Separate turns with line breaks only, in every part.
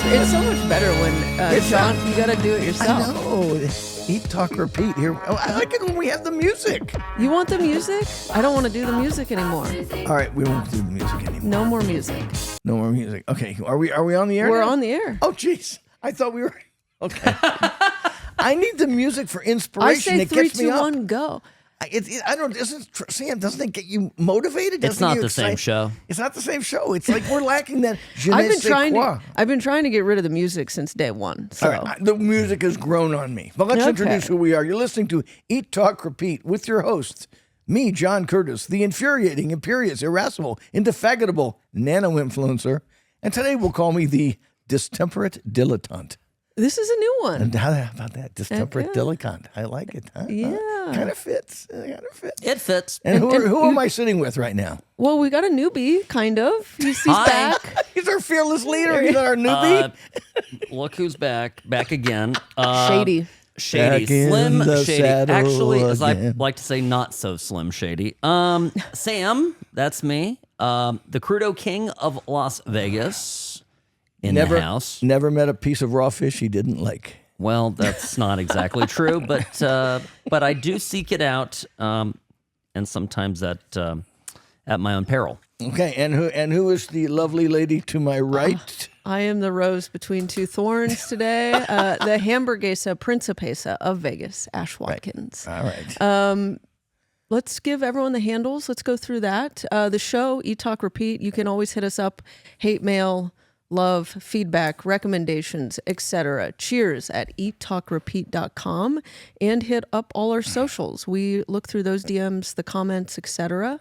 It's so much better when John, you got to do it yourself.
No, eat, talk, repeat here. Oh, I like it when we have the music.
You want the music? I don't want to do the music anymore.
All right, we won't do the music anymore.
No more music.
No more music. Okay, are we on the air?
We're
now?
on the air.
Oh, jeez, I thought we were. Okay. I need the music for inspiration.
I say
it
3,
gets
2,
me up.
1, go.
I don't. Sam, doesn't it get you motivated?
It's not the same show.
It's not the same show. It's like we're lacking that.
I've been trying to get rid of the music since day one. So.
All right, the music has grown on me. But let's introduce who we are. You're listening to Eat, Talk, Repeat with your host, me, John Curtis, the infuriating, imperious, irascible, indefatigable nano-influencer. And today we'll call me the distemperate dilettante.
This is a new one.
And how about that? Distemperate dilettante. I like it. Huh?
Yeah.
Kind of fits.
It fits.
And who am I sitting with right now?
Well, we got a newbie, kind of. He's back.
He's our fearless leader. He's our newbie.
Look who's back again.
Shady.
Shady.
Back in
Slim
the
Shady.
saddle
Actually, as I
again.
like to say, not so Slim Shady. Sam, that's me. The Crudo King of Las Vegas. In the house.
Never met a piece of raw fish he didn't like.
Well, that's not exactly true, but I do seek it out, and sometimes at my own peril.
Okay, and who is the lovely lady to my right?
I am the rose between two thorns today. The hamburguesa principesa of Vegas, Ash Watkins.
Right. All right.
Let's give everyone the handles. Let's go through that. The show, Eat, Talk, Repeat. You can always hit us up. Hate mail, love, feedback, recommendations, etc. Cheers at eattalkrepeat.com and hit up all our socials. We look through those DMs, the comments, etc.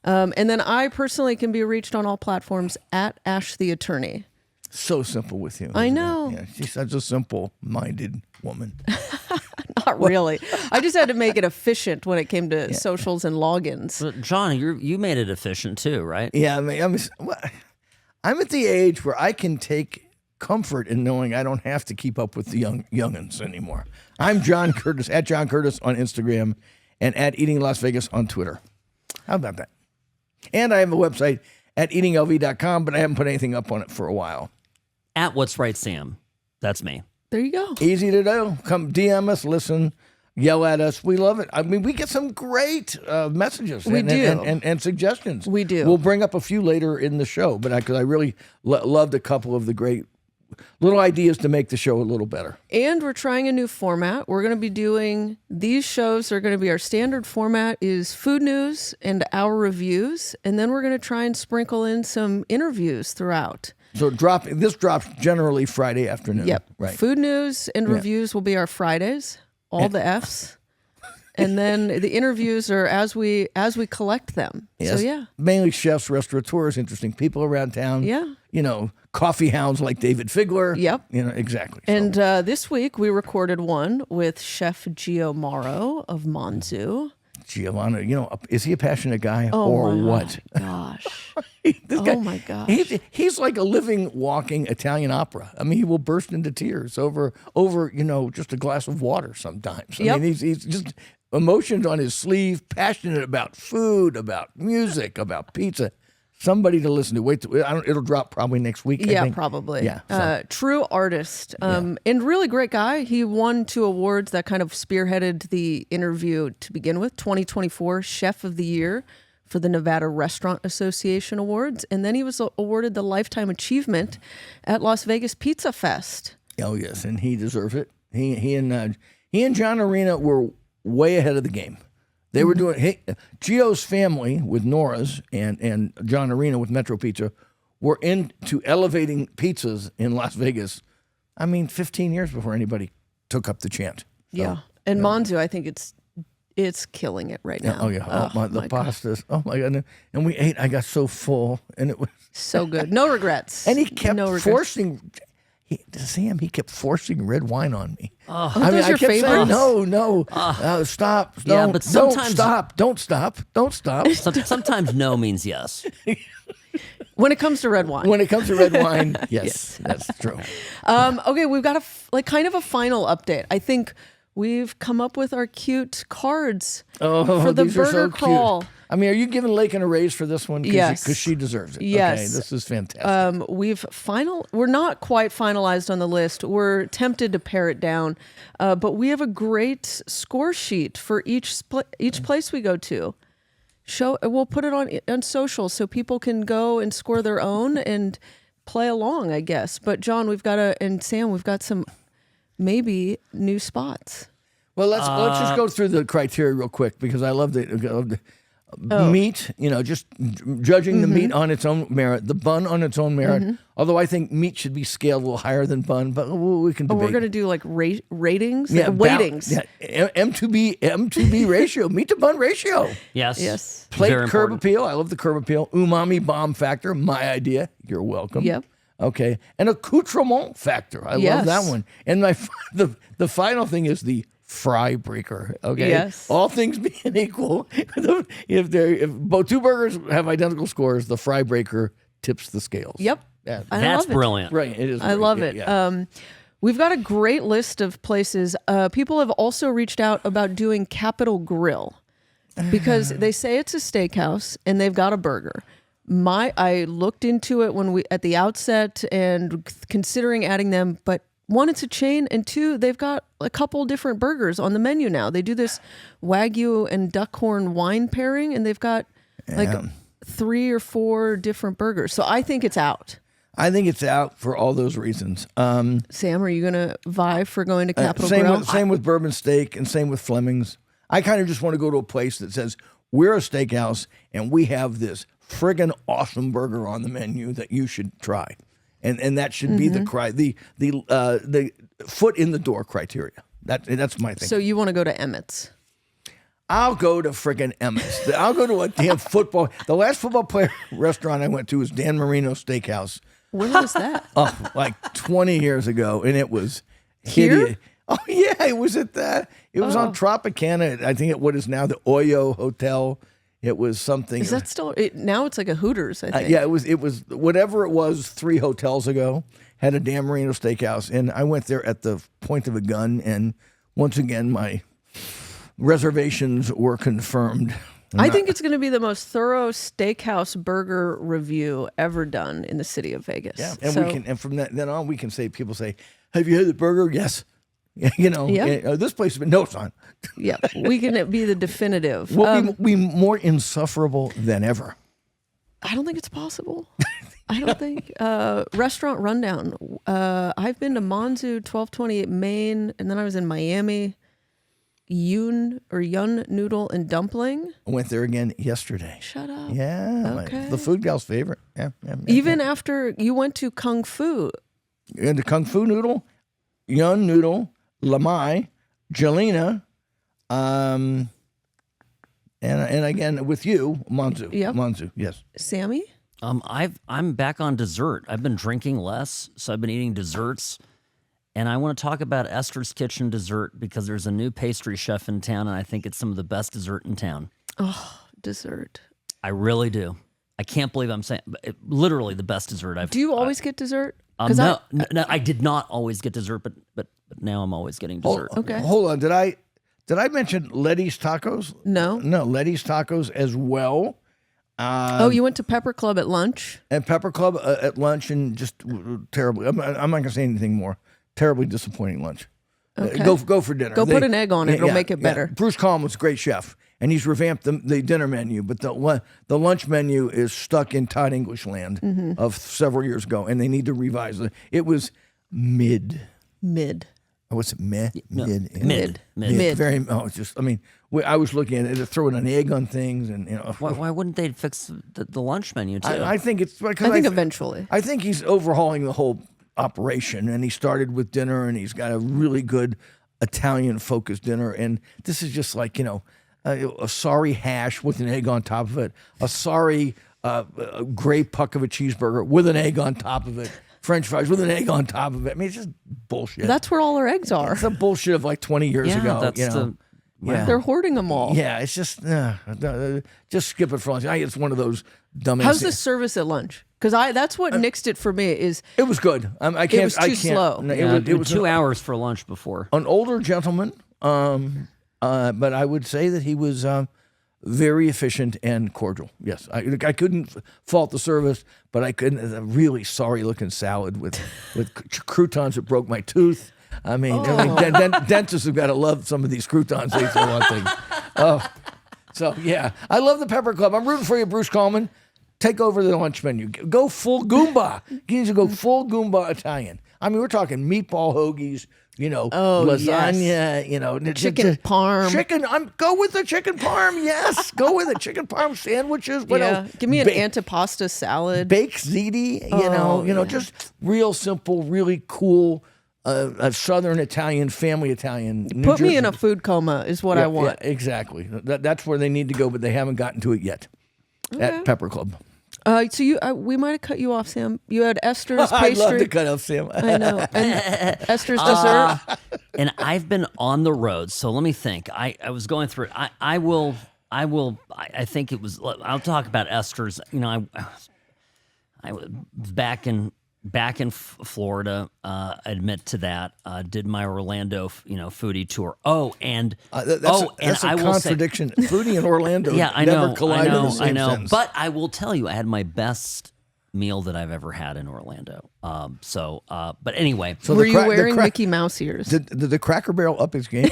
And then I personally can be reached on all platforms at Ash the Attorney.
So simple with you.
I know.
Yeah, she's such a simple-minded woman.
Not really. I just had to make it efficient when it came to socials and logins.
But John, you made it efficient too, right?
Yeah, I mean, I'm at the age where I can take comfort in knowing I don't have to keep up with the youngins anymore. I'm John Curtis, at John Curtis on Instagram and at Eating Las Vegas on Twitter. How about that? And I have a website at eatinglv.com, but I haven't put anything up on it for a while.
At What's Right Sam. That's me.
There you go.
Easy to do. Come DM us, listen, yell at us. We love it. I mean, we get some great messages and suggestions.
We do.
We'll bring up a few later in the show, but because I really loved a couple of the great little ideas to make the show a little better.
And we're trying a new format. We're going to be doing, these shows are going to be our standard format is food news and our reviews. And then we're going to try and sprinkle in some interviews throughout.
So this drops generally Friday afternoon.
Yep.
Right.
Food news and reviews will be our Fridays, all the Fs. And then the interviews are as we collect them.
Yes.
So yeah.
Mainly chefs, restaurateurs, interesting people around town.
Yeah.
You know, coffee hounds like David Figler.
Yep.
You know, exactly.
And this week we recorded one with Chef Gio Morrow of Monzu.
Giovanna, you know, is he a passionate guy
Oh my
what?
Gosh. My gosh.
He's like a living, walking Italian opera. I mean, he will burst into tears over just a glass of water sometimes. I mean, he's just emotions on his sleeve, passionate about food, about music, about pizza. Somebody to listen to. It'll drop probably next week. I think.
Probably.
Yeah.
True artist. And really great guy. He won 2 awards that kind of spearheaded the interview to begin with. 2024 Chef of the Year for the Nevada Restaurant Association Awards. And then he was awarded the Lifetime Achievement at Las Vegas Pizza Fest.
Oh, yes. And he deserves it. He and John Arena were way ahead of the game. They were doing Gio's family with Nora's and John Arena with Metro Pizza were into elevating pizzas in Las Vegas. I mean, 15 years before anybody took up the chant.
So, and Monzu, I think it's killing it right now.
Oh yeah, the pastas. Oh my god! And we ate. I got so full, and it was
so good. No regrets.
And he kept forcing. Sam, he kept forcing red wine on me.
I mean, I kept saying,
no, stop.
Yeah, but sometimes
don't stop.
Sometimes no means yes.
When it comes to red wine.
Yes, that's true.
Okay, we've got kind of a final update. I think we've come up with our cute cards for the burger crawl.
I mean, are you giving Lakin a raise for this one?
Yes.
Because she deserves it.
Yes.
Okay, this is fantastic.
We're not quite finalized on the list. We're tempted to pare it down, but we have a great score sheet for each place we go to. We'll put it on social so people can go and score their own and play along, I guess. But John, and Sam, we've got some maybe new spots.
Well, let's just go through the criteria real quick because I love the meat. Just judging the meat on its own merit, the bun on its own merit. Although I think meat should be scaled a little higher than bun, but we can debate.
We're going to do like ratings,
Yeah,
weightings.
M2B ratio, meat to bun ratio.
Yes.
Plate
Very
curb
important.
appeal. I love the curb appeal. Umami bomb factor. My idea. You're welcome.
Yep.
Okay. And accoutrement factor. I love that one. And the final thing is the fry breaker. Okay.
Yes.
All things being equal, if both two burgers have identical scores, the fry breaker tips the scales.
Yep.
Yeah.
That's brilliant.
Right. It is.
I love it.
Yeah.
We've got a great list of places. People have also reached out about doing Capital Grill because they say it's a steakhouse and they've got a burger. I looked into it at the outset and considering adding them, but one, it's a chain, and two, they've got a couple different burgers on the menu now. They do this Wagyu and Duckhorn wine pairing, and they've got like 3 or 4 different burgers. So I think it's out.
I think it's out for all those reasons.
Sam, are you going to vie for going to Capital Grill?
Same with Bourbon Steak and same with Fleming's. I kind of just want to go to a place that says, we're a steakhouse and we have this friggin' awesome burger on the menu that you should try. And that should be the foot in the door criteria. That's my thing.
So you want to go to Emmett's?
I'll go to friggin' Emmett's. I'll go to a damn football. The last football player restaurant I went to was Dan Marino Steakhouse.
When was that?
Like 20 years ago, and it was
Here?
hideous. Oh yeah, it was at that. It was on Tropicana. I think at what is now the Oyo Hotel. It was something.
Is that still? Now it's like a Hooters, I think.
Yeah, it was whatever it was 3 hotels ago. Had a Dan Marino Steakhouse, and I went there at the point of a gun. And once again, my reservations were confirmed.
I think it's going to be the most thorough steakhouse burger review ever done in the city of Vegas.
Yeah, and from then on, we can say people say, "Have you had the burger?" Yes. This place has been no, it's not.
Yeah, we can be the definitive.
We'll be more insufferable than ever.
I don't think it's possible. I don't think. Restaurant rundown. I've been to Monzu, 1228 Main, and then I was in Miami. Yun Noodle and Dumpling.
I went there again yesterday.
Shut up.
Yeah,
Okay.
the food gal's favorite. Yeah.
Even after you went to Kung Fu.
And the Kung Fu Noodle, Yun Noodle, Lamai, Jelena, and again with you, Monzu.
Yep.
Monzu, yes.
Sammy?
I'm back on dessert. I've been drinking less, so I've been eating desserts. And I want to talk about Esther's Kitchen dessert because there's a new pastry chef in town, and I think it's some of the best dessert in town.
Oh, dessert.
I really do. I can't believe I'm saying literally the best dessert I've.
Do you always get dessert?
No, I did not always get dessert, but now I'm always getting dessert.
Okay.
Hold on. Did I mention Letty's Tacos?
No.
Letty's Tacos as well.
You went to Pepper Club at lunch?
And Pepper Club at lunch, and just terribly. I'm not going to say anything more. Terribly disappointing lunch.
Okay.
Go for dinner.
Go put an egg on it. It'll make it better.
Bruce Collin was a great chef, and he's revamped the dinner menu, but the lunch menu is stuck in Todd English land of several years ago, and they need to revise it. It was mid. Oh, what's it? Mid. Very. Oh, it's just. I mean, I was looking at it, throwing an egg on things, and
Why wouldn't they fix the lunch menu too?
I think it's because
I think eventually.
I think he's overhauling the whole operation, and he started with dinner, and he's got a really good Italian focused dinner, and this is just like a sorry hash with an egg on top of it, a sorry gray puck of a cheeseburger with an egg on top of it, French fries with an egg on top of it. I mean, it's just bullshit.
That's where all our eggs are.
It's the bullshit of like 20 years ago.
That's
They're hoarding them all.
Yeah, it's just skip it for lunch. It's one of those dumb.
How's the service at lunch? Because that's what nixed it for me. Is
it was good. I can't.
It was too slow.
No,
it was 2 hours for lunch before.
An older gentleman, but I would say that he was very efficient and cordial. Yes, I couldn't fault the service, but I couldn't. A really sorry looking salad with croutons that broke my tooth. I mean, dentists have got to love some of these croutons. They for one thing. So yeah, I love the Pepper Club. I'm rooting for you, Bruce Coleman. Take over the lunch menu. Go full Goomba. You need to go full Goomba Italian. I mean, we're talking meatball hoagies, lasagna,
yes. Chicken parm.
Go with the chicken parm. Yes, go with it. Chicken parm sandwiches. What else?
Give me an antipasta salad.
Baked ziti. Just real simple, really cool. A Southern Italian, family Italian.
Put me in a food coma is what I want.
Yeah, exactly. That's where they need to go, but they haven't gotten to it yet at Pepper Club.
So we might have cut you off, Sam. You had Esther's pastry.
I'd love to cut off Sam.
I know. And Esther's dessert.
And I've been on the road, so let me think. I was going through it. I think it was. I'll talk about Esther's. I was back in Florida. Admit to that. Did my Orlando, foodie tour.
That's a contradiction. Foodie in Orlando.
Yeah, I
never
know.
collide in the same sentence.
But I will tell you, I had my best meal that I've ever had in Orlando. But anyway.
So were you wearing Mickey Mouse ears?
Did the Cracker Barrel up its game?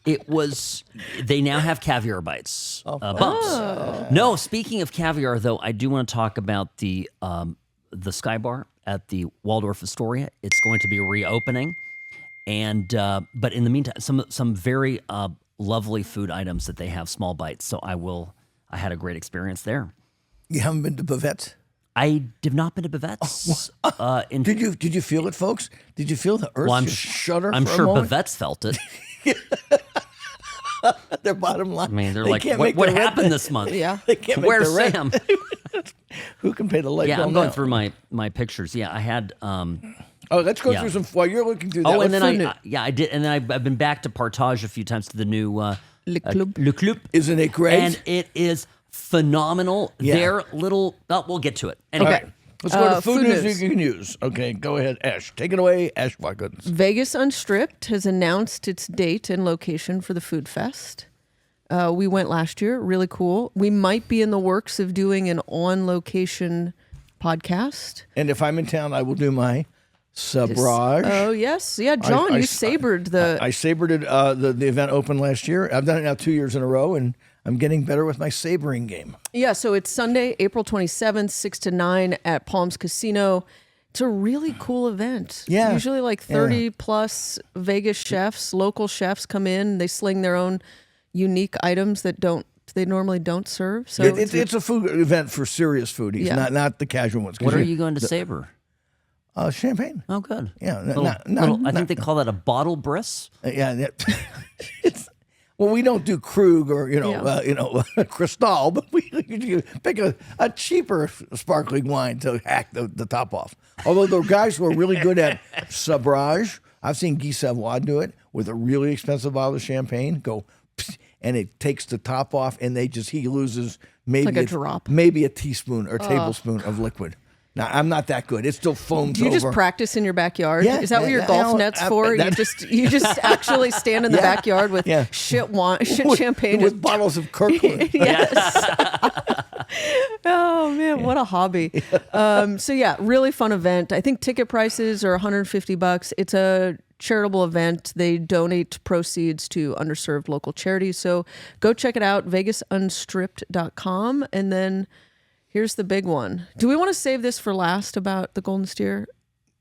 It was. They now have caviar bites. Bumps. No, speaking of caviar, though, I do want to talk about the Sky Bar at the Waldorf Astoria. It's going to be reopening, and but in the meantime, some very lovely food items that they have, small bites. So I had a great experience there.
You haven't been to Bavette's?
I have not been to Bavette's.
Did you feel it, folks? Did you feel the earth shudder?
I'm
for
sure
a moment?
Bavette's felt it.
Their bottom line.
I mean, they're like, what happened this month?
Yeah.
They can't make
Where's
their
Sam?
Who can pay the light bill?
Yeah, I'm going
now?
through my pictures. Yeah, I had.
Let's go through some. While you're looking through that.
Oh, and then
I
did, and then I've been back to Partage a few times to the new
Le Club.
Le Club.
Isn't it great?
And it is phenomenal.
Yeah.
Their little. Oh, we'll get to it. Anyway.
Okay. Let's go to food news you can use. Okay, go ahead, Ash. Take it away, Ash Watkins.
Vegas Unstripped has announced its date and location for the Food Fest. We went last year. Really cool. We might be in the works of doing an on-location podcast.
And if I'm in town, I will do my sabrage.
Oh, yes. Yeah, John, you sabered the...
I sabered it. The event opened last year. I've done it now 2 years in a row, and I'm getting better with my sabering game.
Yeah, so it's Sunday, April 27th, 6 to 9 at Palms Casino. It's a really cool event.
Yeah.
Usually like 30 plus Vegas chefs, local chefs come in. They sling their own unique items that they normally don't serve. So
it's a food event for serious foodies, not the casual ones.
What are you going to saber?
Champagne.
Oh, good.
Yeah.
I think they call that a bottle bris.
Yeah. Well, we don't do Krug or Cristal, but you pick a cheaper sparkling wine to hack the top off. Although the guys who are really good at sabrage, I've seen Guy Savoy do it with a really expensive bottle of champagne. Go, and it takes the top off, and he loses maybe
like a drop,
maybe a teaspoon or tablespoon of liquid. Now, I'm not that good. It still foams over.
Do you just practice in your backyard?
Yeah,
is that what your golf net's for? You just actually stand in the backyard with shit champagne
with bottles of Kirkland.
Yes. Oh man, what a hobby. Really fun event. I think ticket prices are $150. It's a charitable event. They donate proceeds to underserved local charities. So go check it out, vegasunstripped.com. And then here's the big one. Do we want to save this for last about the Golden Steer?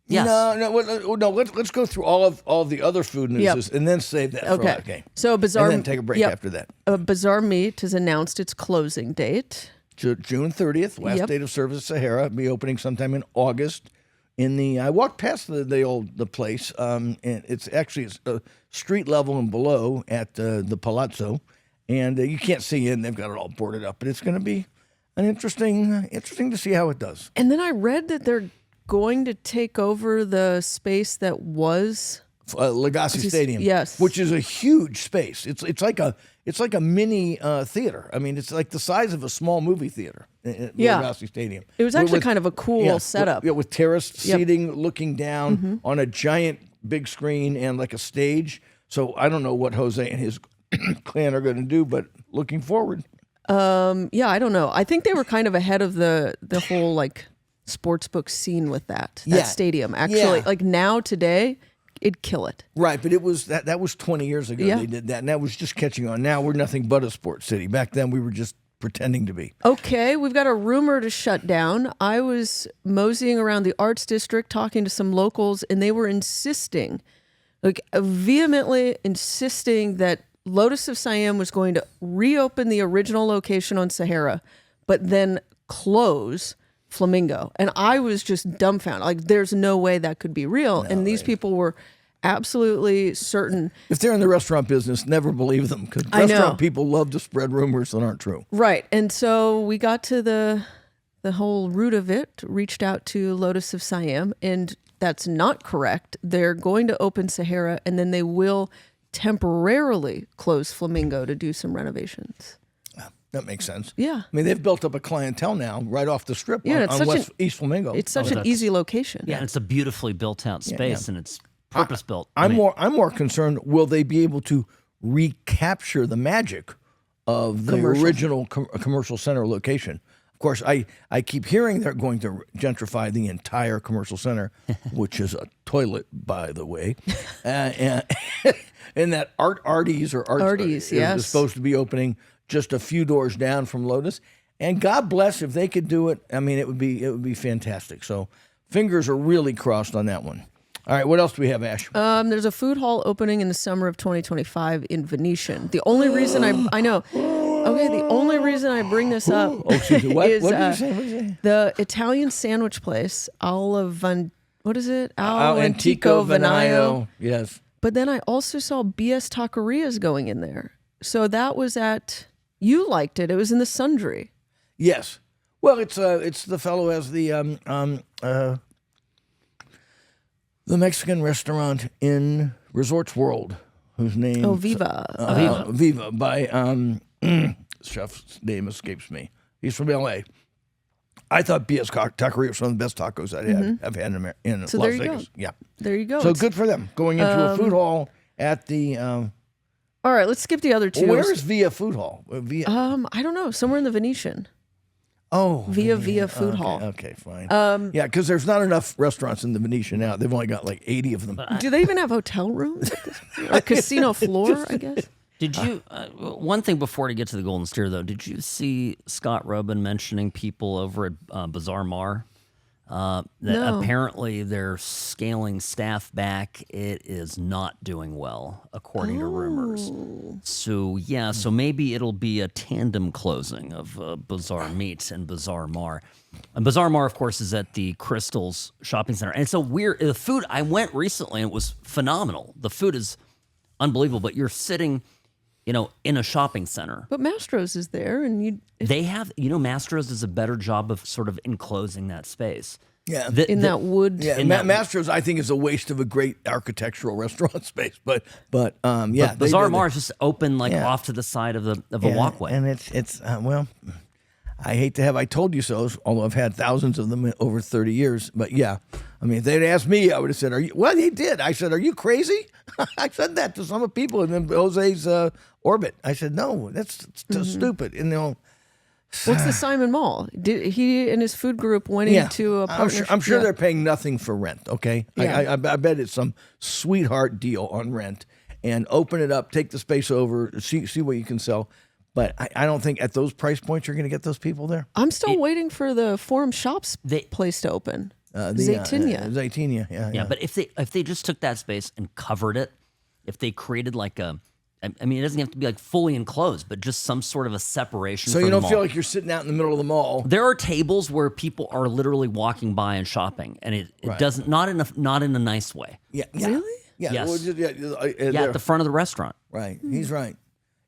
Yes.
No. Let's go through all of the other food news and then save that for last. Okay.
So Bazaar,
and then take a break after that.
Bazaar Meat has announced its closing date.
June 30th, last date of service at Sahara. Be opening sometime in August. I walked past the place, and it's street level and below at the Palazzo, and you can't see in. They've got it all boarded up, but it's going to be an interesting to see how it does.
And then I read that they're going to take over the space that was
Legacy Stadium,
yes,
which is a huge space. It's like a mini theater. I mean, it's like the size of a small movie theater. Legacy Stadium.
It was actually kind of a cool setup.
With terraced seating, looking down on a giant big screen and like a stage. So I don't know what Jose and his clan are going to do, but looking forward.
Yeah, I don't know. I think they were kind of ahead of the whole like sports book scene with that stadium. Actually,
Yeah.
like now today, it'd kill it.
Right, but it was that was 20 years ago they did that, and that was just catching on. Now we're nothing but a sports city. Back then we were just pretending to be.
Okay, we've got a rumor to shut down. I was moseying around the arts district talking to some locals, and they were insisting, like vehemently insisting that Lotus of Siam was going to reopen the original location on Sahara, but then close Flamingo. And I was just dumbfounded. Like, there's no way that could be real. And these people were absolutely certain.
If they're in the restaurant business, never believe them, because
I know.
restaurant people love to spread rumors that aren't true.
Right. And so we got to the whole root of it, reached out to Lotus of Siam, and that's not correct. They're going to open Sahara, and then they will temporarily close Flamingo to do some renovations.
That makes sense.
Yeah.
I mean, they've built up a clientele now right off the strip
Yeah, it's
on
such
East Flamingo.
It's such an easy location.
Yeah, and it's a beautifully built out space, and it's purpose built.
I'm more concerned, will they be able to recapture the magic of the original commercial center location? Of course, I keep hearing they're going to gentrify the entire commercial center, which is a toilet, by the way. And that Artie's
Artie's, yes,
is supposed to be opening just a few doors down from Lotus. And God bless if they could do it. I mean, it would be fantastic. So fingers are really crossed on that one. All right, what else do we have, Ash?
There's a food hall opening in the summer of 2025 in Venetian. The only reason I know. Okay, the only reason I bring this up
Excuse me, what?
is
What did you say? What did you say?
the Italian sandwich place, what is it?
Al Antico Vinaio. Yes.
But then I also saw BS Taquerias going in there. So that was you liked it. It was in the Sundry.
Yes. Well, it's the fellow who has the Mexican restaurant in Resorts World, whose name
Viva.
Viva by chef's name escapes me. He's from L.A. I thought B.S. Taqueria was one of the best tacos I've had in
So
Las
there you
Vegas.
go.
Yeah.
There you go.
So good for them going into a food hall at the.
All right, let's skip the other two.
Where is Via Food Hall? Via.
I don't know. Somewhere in the Venetian.
Oh,
Via Food Hall.
Okay, fine. Yeah, because there's not enough restaurants in the Venetian now. They've only got like 80 of them.
Do they even have hotel rooms? Or casino floor, I guess.
Did you, one thing before to get to the Golden Steer, though, did you see Scott Robin mentioning people over at Bazaar Mar? That
No.
apparently they're scaling staff back. It is not doing well, according to rumors. So, yeah, so maybe it'll be a tandem closing of Bazaar Meat and Bazaar Mar. And Bazaar Mar, of course, is at the Crystals Shopping Center. And it's a weird, the food, I went recently and it was phenomenal. The food is unbelievable, but you're sitting, in a shopping center.
But Mastro's is there, and
They have, Mastro's does a better job of sort of enclosing that space.
Yeah.
that wood.
Yeah, Mastro's, I think, is a waste of a great architectural restaurant space. But yeah.
Bazaar Mar is just open, off to the side of a walkway.
And it's well, I hate to have I told you so, although I've had thousands of them over 30 years. But yeah, I mean, if they'd asked me, I would have said, "Are you?" Well, he did. I said, "Are you crazy?" I said that to some people in Jose's orbit. I said, "No, that's stupid." And
What's the Simon Mall? Did he and his food group went into a partnership?
I'm sure they're paying nothing for rent. Okay,
Yeah.
I bet it's some sweetheart deal on rent, and open it up, take the space over, see what you can sell. But I don't think at those price points you're going to get those people there.
I'm still waiting for the Forum Shops place to open. Zaytinya.
Zaytinya, yeah.
But if they just took that space and covered it, if they created I mean, it doesn't have to be fully enclosed, but just some sort of a separation.
So
from
you don't
the
feel
mall.
like you're sitting out in the middle of the mall.
There are tables where people are literally walking by and shopping, and it doesn't not in a nice way.
Yeah.
Really?
Yeah.
Yes.
Well,
At the front of the restaurant.
Right. He's right.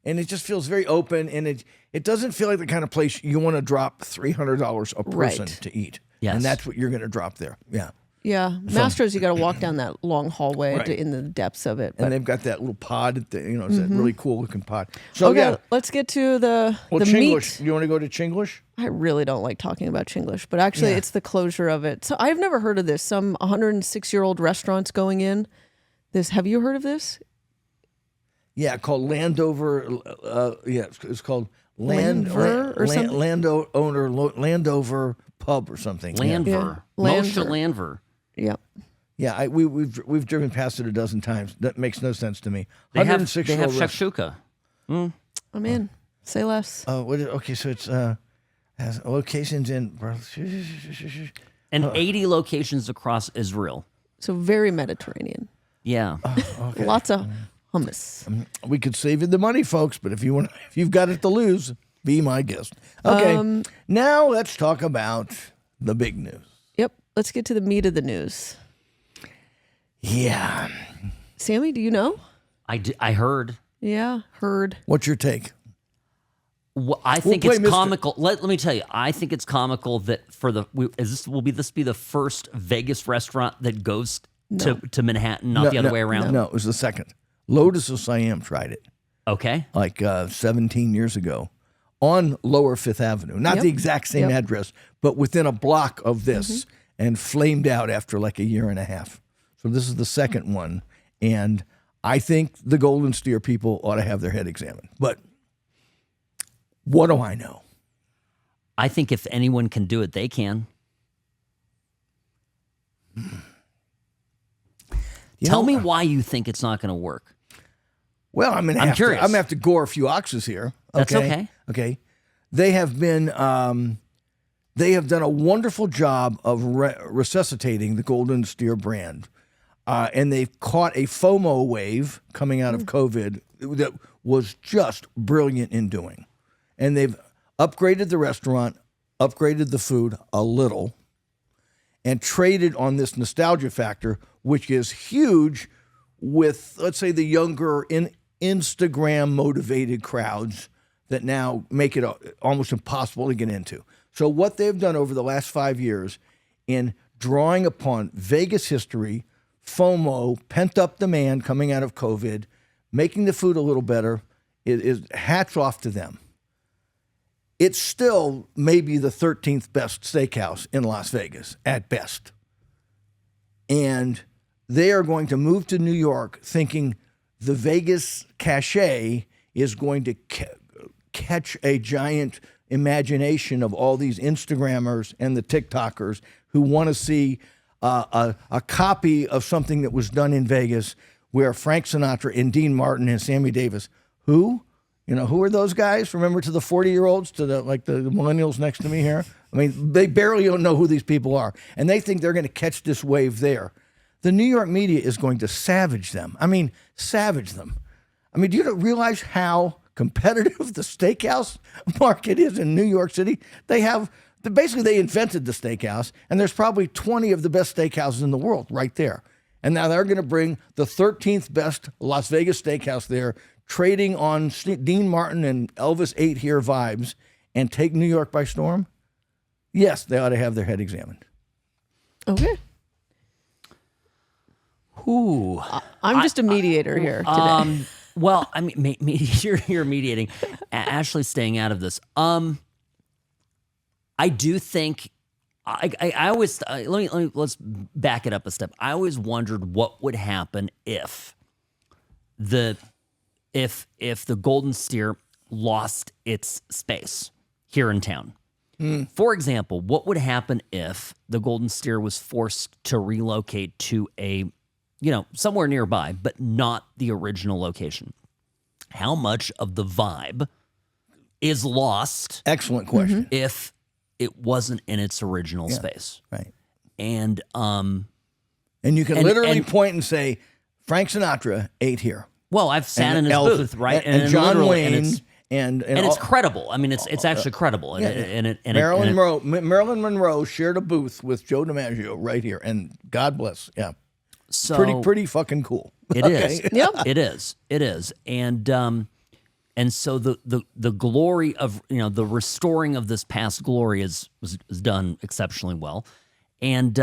And it just feels very open, and it doesn't feel like the kind of place you want to drop $300 a person to eat.
Yes.
And that's what you're going to drop there. Yeah.
Yeah. Mastro's, you got to walk down that long hallway in the depths of it. But.
And they've got that little pod, it's that really cool looking pod. So
Okay, let's get to the
Chinglish.
meat.
You want to go to Chinglish?
I really don't like talking about Chinglish, but actually it's the closure of it. So I've never heard of this. Some 106-year-old restaurants going in. Have you heard of this?
Yeah, called Landover. Yeah, it's called
Landover or something?
Landover Pub or something.
Landver.
Yeah.
Moshe
Landver.
Landver.
Yep.
Yeah, we've driven past it a dozen times. That makes no sense to me.
They have
106-year-old
shakshuka.
I'm in. Say less.
Okay, so it's has locations in
And 80 locations across Israel.
So very Mediterranean.
Yeah.
Lots of hummus.
We could save you the money, folks, but if you've got it to lose, be my guest. Okay, now let's talk about the big news.
Yep. Let's get to the meat of the news.
Yeah,
Sammy, do you know?
I heard.
Yeah, heard.
what's your take?
Well, I think
play
it's
Mr.
comical. Let me tell you, I think it's comical that will this be the first Vegas restaurant that goes to Manhattan, not the other way around?
No, it was the second. Lotus of Siam tried it
Okay.
like 17 years ago on Lower Fifth Avenue. Not the exact same address, but within a block of this, and flamed out after like a year and a half. So this is the second one, and I think the Golden Steer people ought to have their head examined. But what do I know?
I think if anyone can do it, they can. Tell me why you think it's not going to work.
Well, I'm
curious.
I'm gonna have to gore a few oxes here.
That's okay.
Okay. They have been. They have done a wonderful job of resuscitating the Golden Steer brand, and they've caught a FOMO wave coming out of COVID that was just brilliant in doing. And they've upgraded the restaurant, upgraded the food a little, and traded on this nostalgia factor, which is huge with, let's say, the younger Instagram-motivated crowds that now make it almost impossible to get into. So what they've done over the last 5 years in drawing upon Vegas history, FOMO, pent-up demand coming out of COVID, making the food a little better, is hats off to them. It's still maybe the 13th best steakhouse in Las Vegas at best. And they are going to move to New York thinking the Vegas cachet is going to catch a giant imagination of all these Instagrammers and the TikTokers who want to see a copy of something that was done in Vegas where Frank Sinatra and Dean Martin and Sammy Davis, who are those guys? Remember, to the 40-year-olds, to the millennials next to me here? I mean, they barely don't know who these people are. And they think they're going to catch this wave there. The New York media is going to savage them. I mean, savage them. I mean, do you realize how competitive the steakhouse market is in New York City? They invented the steakhouse, and there's probably 20 of the best steakhouses in the world right there. And now they're going to bring the 13th best Las Vegas steakhouse there, trading on Dean Martin and Elvis Ate Here vibes, and take New York by storm? Yes, they ought to have their head examined.
Okay.
Ooh.
I'm just a mediator here today.
Well, I mean, you're mediating. Ashley's staying out of this. I do think. I always let's back it up a step. I always wondered what would happen if the Golden Steer lost its space here in town. For example, what would happen if the Golden Steer was forced to relocate to a, somewhere nearby, but not the original location? How much of the vibe is lost?
Excellent question.
If it wasn't in its original space,
Right.
and
you can literally point and say, Frank Sinatra ate here.
well, I've sat in his
Elvis,
booth, right,
and John
literally,
Wayne, and
it's credible. I mean, it's actually credible, and
Marilyn Monroe shared a booth with Joe DiMaggio right here, and God bless. Yeah,
so
pretty fucking cool.
It is. Yep. It is. And so the glory of, the restoring of this past glory was done exceptionally well. And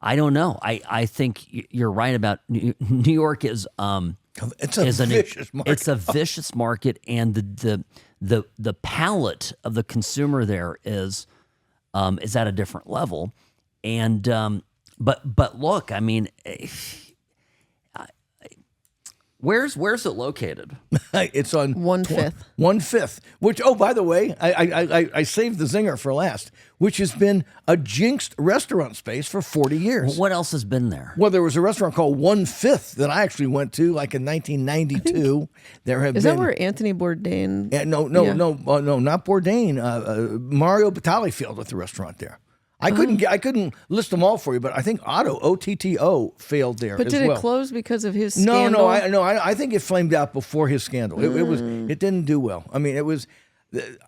I don't know. I think you're right about New York is
it's a vicious market.
It's a vicious market, and the palate of the consumer there is at a different level. And but look, I mean, Where's it located?
It's on
1/5.
1/5. Which, oh, by the way, I saved the zinger for last, which has been a jinxed restaurant space for 40 years.
What else has been there?
Well, there was a restaurant called 1/5 that I actually went to, like in 1992.
Is that where Anthony Bourdain?
No, not Bourdain. Mario Batali failed at the restaurant there. I couldn't list them all for you, but I think Otto failed there.
But
as
did
well.
it close because of his scandal?
I think it flamed out before his scandal. It didn't do well. I mean, it was.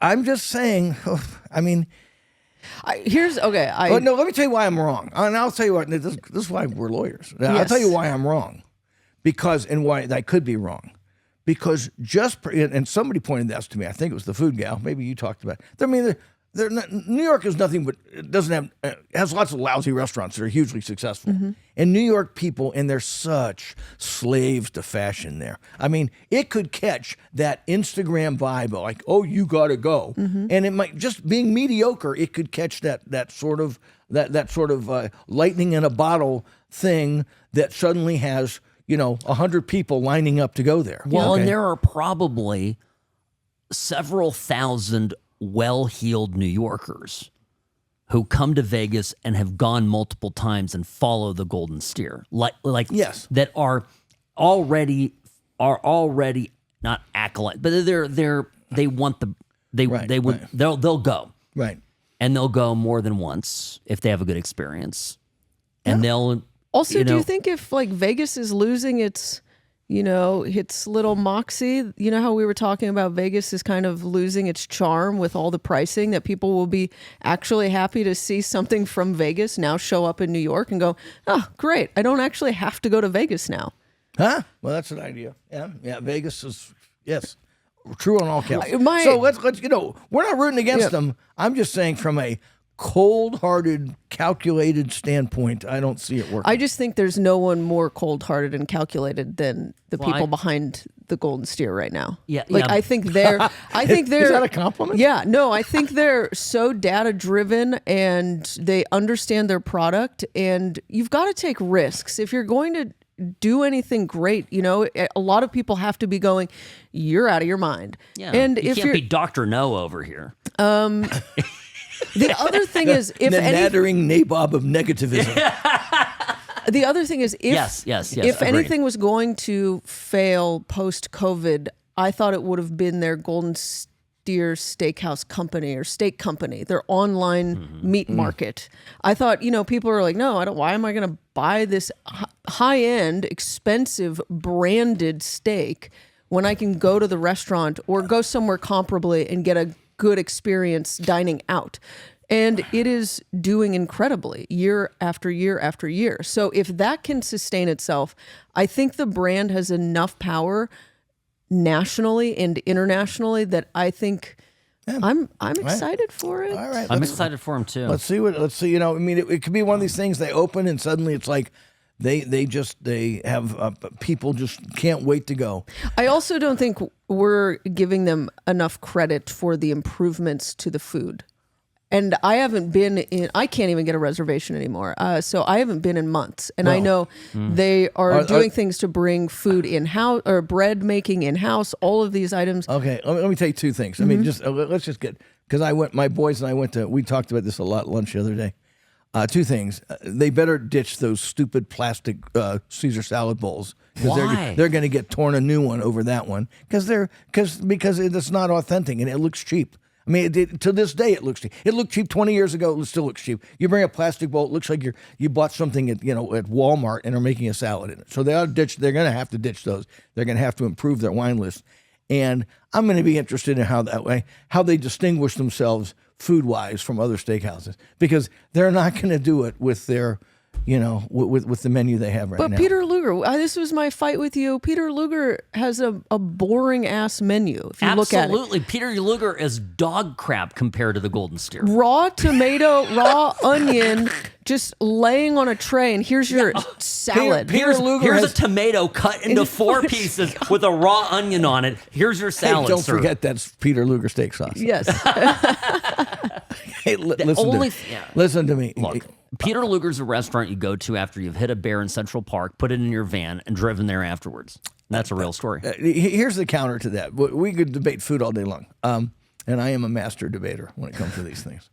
I'm just saying. I mean,
let me tell you why I'm wrong, and I'll tell you what. This is why we're lawyers. I'll tell you why I'm wrong, and why I could be wrong, because and somebody pointed this to me. I think it was the food gal. Maybe you talked about it. I mean, New York is nothing but has lots of lousy restaurants that are hugely successful. Mm-hmm.
And New York people, and they're such slaves to fashion there. I mean, it could catch that Instagram vibe of like, oh, you got to go.
Mm-hmm.
And it might, just being mediocre, it could catch that sort of lightning in a bottle thing that suddenly has, 100 people lining up to go there.
Well, and there are probably several thousand well-heeled New Yorkers who come to Vegas and have gone multiple times and follow the Golden Steer,
yes,
that are already not acolyte, but they want they'll go,
right,
and they'll go more than once if they have a good experience, and they'll
also. Do you think if like Vegas is losing its little moxie, how we were talking about Vegas is kind of losing its charm with all the pricing, that people will be actually happy to see something from Vegas now show up in New York and go, oh, great. I don't actually have to go to Vegas now.
Huh? Well, that's an idea. Yeah. Vegas is, yes, true on all counts.
So
let's we're not rooting against them. I'm just saying from a cold-hearted, calculated standpoint, I don't see it working.
I just think there's no one more cold-hearted and calculated than the people behind the Golden Steer right now. I think they're. Is
that a compliment?
Yeah, no, I think they're so data-driven and they understand their product. And you've got to take risks if you're going to do anything great. A lot of people have to be going, "You're out of your mind."
Yeah,
and
you can't be Dr. No over here.
The other thing is, if
the nattering nabob of negativism.
The other thing is, if
agreed.
anything was going to fail post-COVID, I thought it would have been their Golden Steer Steakhouse company or steak company, their online meat market. I thought, people are like, no, I don't. Why am I going to buy this high-end, expensive, branded steak when I can go to the restaurant or go somewhere comparably and get a good experience dining out? And it is doing incredibly year after year after year. So if that can sustain itself, I think the brand has enough power nationally and internationally that I think I'm excited for it.
All right,
I'm excited for them too.
Let's see. I mean, it could be one of these things. They open and suddenly it's like they have people just can't wait to go.
I also don't think we're giving them enough credit for the improvements to the food. And I can't even get a reservation anymore. So I haven't been in months. And I know they are doing things to bring food in-house or bread making in-house, all of these items.
Okay, let me tell you two things. I mean, let's just get, because my boys and I we talked about this a lot at lunch the other day. Two things. They better ditch those stupid plastic Caesar salad bowls.
Why?
They're going to get torn a new one over that one because it's not authentic and it looks cheap. I mean, to this day, it looks cheap. It looked cheap 20 years ago. It still looks cheap. You bring a plastic bowl, it looks like you bought something at Walmart and are making a salad in it. So they're going to have to ditch those. They're going to have to improve their wine list. And I'm going to be interested in how they distinguish themselves food-wise from other steakhouses, because they're not going to do it with their, with the menu they have right now.
But Peter Luger, this was my fight with you. Peter Luger has a boring ass menu. If you look at it,
absolutely, Peter Luger is dog crap compared to the Golden Steer.
Raw tomato, raw onion, just laying on a tray, and here's your salad.
Here's a tomato cut into 4 pieces with a raw onion on it. Here's your salad.
Hey, don't forget that's Peter Luger steak sauce.
Yes.
Hey, listen to me.
Look, Peter Luger's a restaurant you go to after you've hit a bear in Central Park, put it in your van, and driven there afterwards. That's a real story.
Here's the counter to that. We could debate food all day long, and I am a master debater when it comes to these things.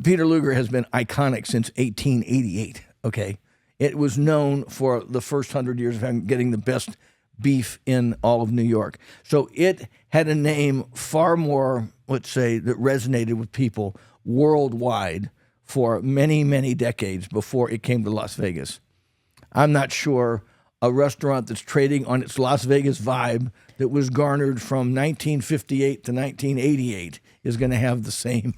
Peter Luger has been iconic since 1888, okay? It was known for the first 100 years of getting the best beef in all of New York. So it had a name far more, let's say, that resonated with people worldwide for many, many decades before it came to Las Vegas. I'm not sure a restaurant that's trading on its Las Vegas vibe that was garnered from 1958 to 1988 is going to have the same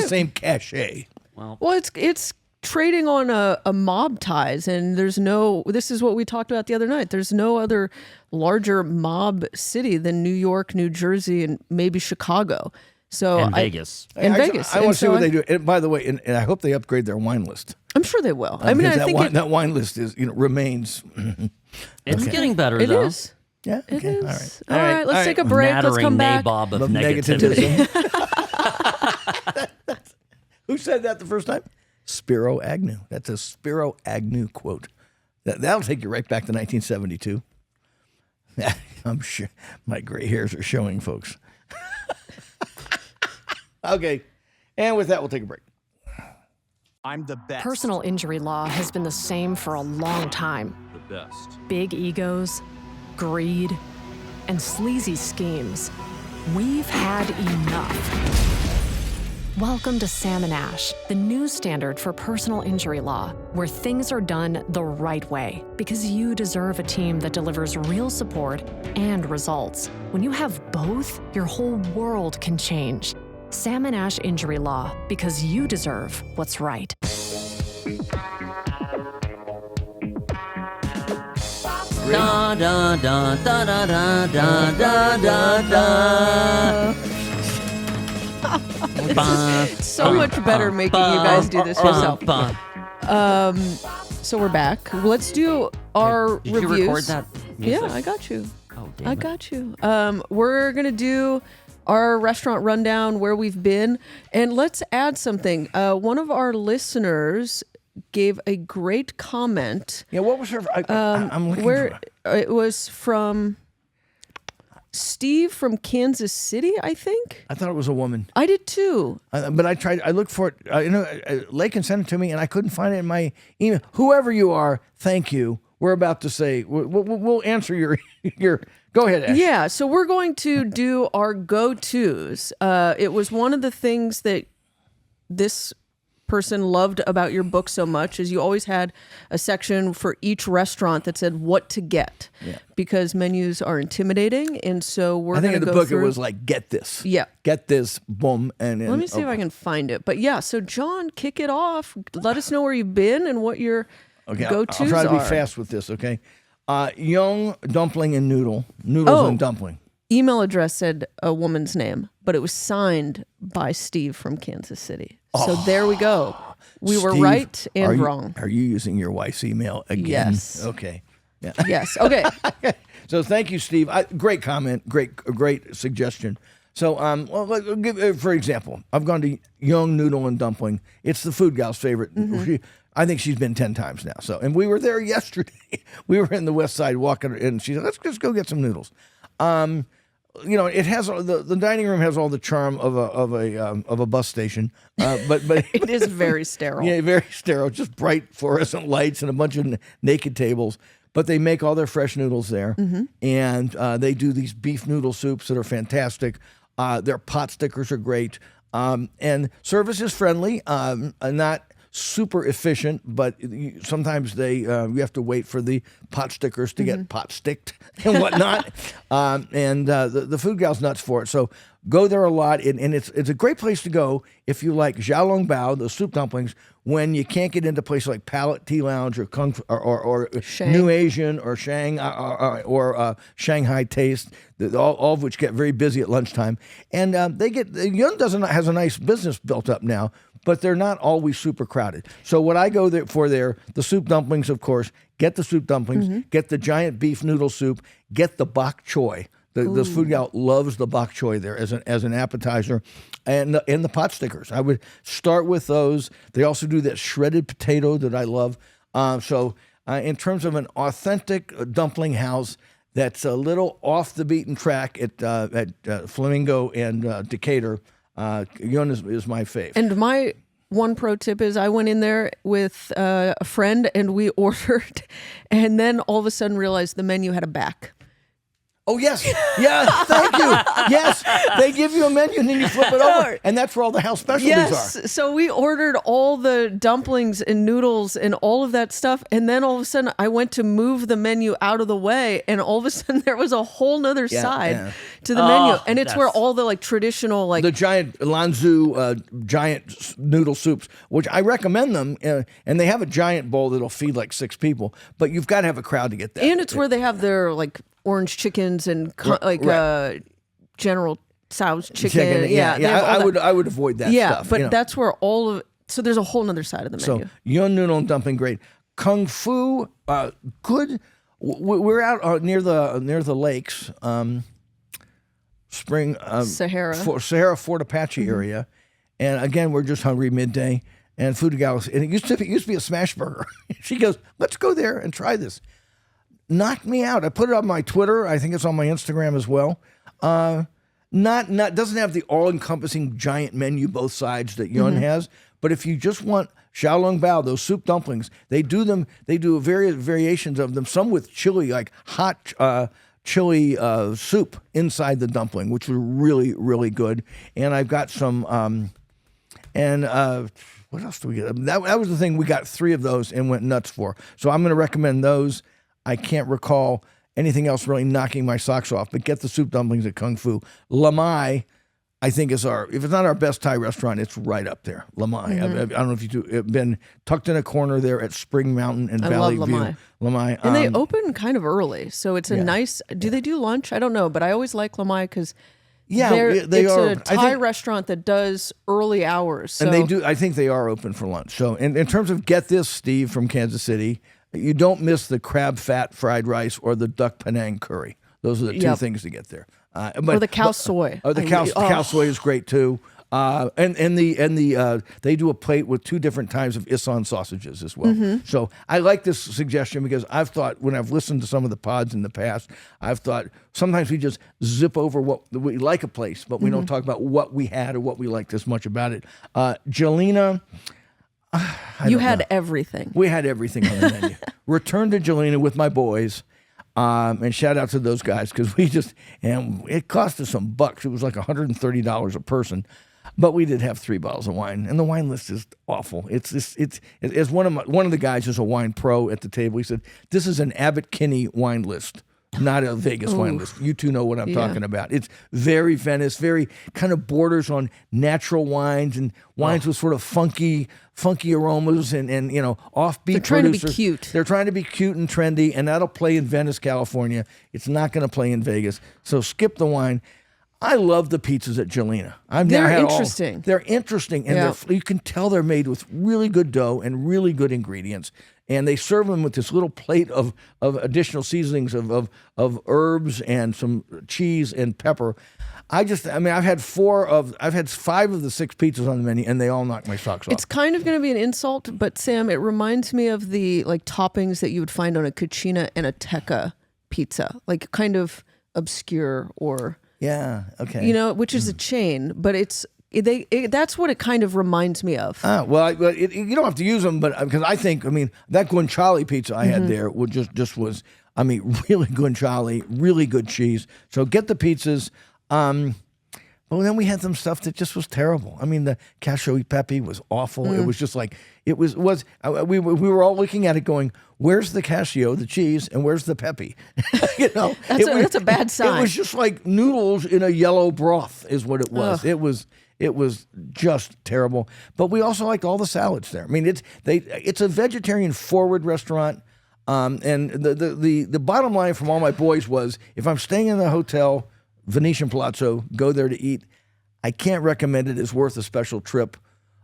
same cachet.
Well, it's trading on a mob ties, and this is what we talked about the other night. There's no other larger mob city than New York, New Jersey, and maybe Chicago. So
And Vegas.
Vegas.
I want to see what they do. And by the way, and I hope they upgrade their wine list.
I'm sure they will. I mean, I think
that wine list remains.
It's getting better,
it
though.
is.
Yeah.
It
Okay.
is.
All right.
All right. Let's take a break. Let's
Mattering
come back.
nabob of
Of
negativity.
Who said that the first time? Spiro Agnew. That's a Spiro Agnew quote. That'll take you right back to 1972. I'm sure my gray hairs are showing, folks. Okay. And with that, we'll take a break.
I'm the best.
Personal injury law has been the same for a long time.
The best.
Big egos, greed, and sleazy schemes. We've had enough. Welcome to Sam and Ash, the new standard for personal injury law, where things are done the right way, because you deserve a team that delivers real support and results. When you have both, your whole world can change. Sam and Ash Injury Law, because you deserve what's right.
Da da da da da da da da da da.
So much better making you guys do this yourself. So we're back. Let's do our
Did
reviews.
you record that music?
Yeah, I got you.
Oh, damn
I
it.
got you. We're gonna do our restaurant rundown, where we've been, and let's add something. One of our listeners gave a great comment.
Yeah, what was her? I'm looking
Where
for.
it was from Steve from Kansas City, I think.
I thought it was a woman.
I did too.
But I tried. I looked for it. Lakin sent it to me, and I couldn't find it in my email. Whoever you are, thank you. We're about to say we'll answer your. Go ahead, Ash.
Yeah, so we're going to do our go-tos. It was one of the things that this person loved about your book so much is you always had a section for each restaurant that said what to get, because menus are intimidating, and so we're
I think
going
in
to
the
go
book
through.
it was like get this.
Yeah.
Get this. Boom. And
Let me see if I can find it. But yeah, so John, kick it off. Let us know where you've been and what your
Okay,
go-tos
I'll try to be
are.
fast with this. Okay. Young dumpling and noodles and dumpling.
Email address said a woman's name, but it was signed by Steve from Kansas City. So there we go. We were
Steve,
right and wrong.
Are you using your wife's email again?
Yes.
Okay. Yeah.
Yes. Okay.
So thank you, Steve. Great comment. Great suggestion. So, for example, I've gone to Young Noodle and Dumpling. It's the food gal's favorite. I think she's been 10 times now. So, and we were there yesterday. We were in the West Side walking, and she said, "Let's just go get some noodles." It has the dining room has all the charm of a bus station, but
It is very sterile.
yeah, very sterile, just bright fluorescent lights and a bunch of naked tables. But they make all their fresh noodles there, and they do these beef noodle soups that are fantastic. Their pot stickers are great, and service is friendly, not super efficient, but sometimes you have to wait for the pot stickers to get pot sticked and whatnot. And the food gal's nuts for it. So go there a lot, and it's a great place to go if you like xiaolongbao, the soup dumplings, when you can't get into places like Palette Tea Lounge or Kung or
Shang.
New Asian or Shang or Shanghai Taste, all of which get very busy at lunchtime. And Yun has a nice business built up now, but they're not always super crowded. So what I go there for the soup dumplings, of course, get the soup dumplings, get the giant beef noodle soup, get the bok choy. The food gal loves the bok choy there as an appetizer, and the pot stickers. I would start with those. They also do that shredded potato that I love. So in terms of an authentic dumpling house that's a little off the beaten track at Flamingo and Decatur, Yun is my fave.
And my one pro tip is I went in there with a friend and we ordered, and then all of a sudden realized the menu had a back.
Oh, yes. Yeah, thank you. Yes, they give you a menu and then you flip it over. And that's where all the house specialties are.
Yes. So we ordered all the dumplings and noodles and all of that stuff. And then all of a sudden I went to move the menu out of the way. And all of a sudden there was a whole nother side to the menu. And it's where all the like traditional, like
the giant Lanzu giant noodle soups, which I recommend them. And they have a giant bowl that'll feed like 6 people. But you've got to have a crowd to get that.
And it's where they have their like orange chickens and General Tso's chicken.
Yeah. I would avoid that stuff.
But that's where all of so there's a whole nother side of the menu.
So Yun noodle and dumpling, great. Kung Fu, good. We're out near the lakes, spring Sahara Fort Apache area, and again we're just hungry midday. And Food Gals, and it used to be a smash burger. She goes, let's go there and try this. Knocked me out. I put it on my Twitter. I think it's on my Instagram as well. Doesn't have the all-encompassing giant menu both sides that Yun has. But if you just want xiaolong bao, those soup dumplings, they do various variations of them. Some with chili, like hot chili soup inside the dumpling, which were really, really good. And I've got some. What else do we get? That was the thing. We got 3 of those and went nuts for. So I'm going to recommend those. I can't recall anything else really knocking my socks off, but get the soup dumplings at Kung Fu. Lamai, I think, is if it's not our best Thai restaurant, it's right up there. Lamai. I don't know if you've been tucked in a corner there at Spring Mountain and Valley View. Lamai.
And they open kind of early, so it's a nice. Do they do lunch? I don't know, but I always like Lamai because.
Yeah,
it's a Thai restaurant that does early hours. So.
And they do. I think they are open for lunch. So in terms of get this, Steve from Kansas City, you don't miss the crab fat fried rice or the duck Penang curry. Those are the 2 things to get there.
Or the cow soy.
Or the cow soy is great too. And they do a plate with 2 different types of Isan sausages as well. So I like this suggestion because I've thought when I've listened to some of the pods in the past, I've thought sometimes we just zip over what we like a place, but we don't talk about what we had or what we liked as much about it. Jelena.
You had everything.
We had everything on the menu. Returned to Jelena with my boys. And shout out to those guys because and it cost us some bucks. It was like $130 a person. But we did have 3 bottles of wine, and the wine list is awful. It's as one of the guys is a wine pro at the table. He said, "This is an Abbott Kinney wine list, not a Vegas wine list." You 2 know what I'm talking about. It's very Venice, very kind of borders on natural wines and wines with sort of funky aromas and offbeat.
They're trying
producers.
To be cute.
They're trying to be cute and trendy, and that'll play in Venice, California. It's not going to play in Vegas. So skip the wine. I love the pizzas at Jelena.
They're interesting.
They're interesting, and you can tell they're made with really good dough and really good ingredients. And they serve them with this little plate of additional seasonings of herbs and some cheese and pepper. I've had 5 of the 6 pizzas on the menu, and they all knock my socks off.
It's kind of going to be an insult, but Sam, it reminds me of the like toppings that you would find on a cucina and a teca pizza, like kind of obscure or.
Yeah. Okay.
Which is a chain, but that's what it kind of reminds me of.
You don't have to use them, but because I think that guanciale pizza I had there was just was really guanciale, really good cheese. So get the pizzas. But then we had some stuff that just was terrible. The cacio e pepe was awful. It was just like we were all looking at it going, where's the casio, the cheese, and where's the pepe?
That's a bad sign.
It was just like noodles in a yellow broth is what it was.
Ugh.
It was just terrible. But we also liked all the salads there. It's a vegetarian forward restaurant. And the bottom line from all my boys was, if I'm staying in the hotel, Venetian Palazzo, go there to eat. I can't recommend it. It's worth a special trip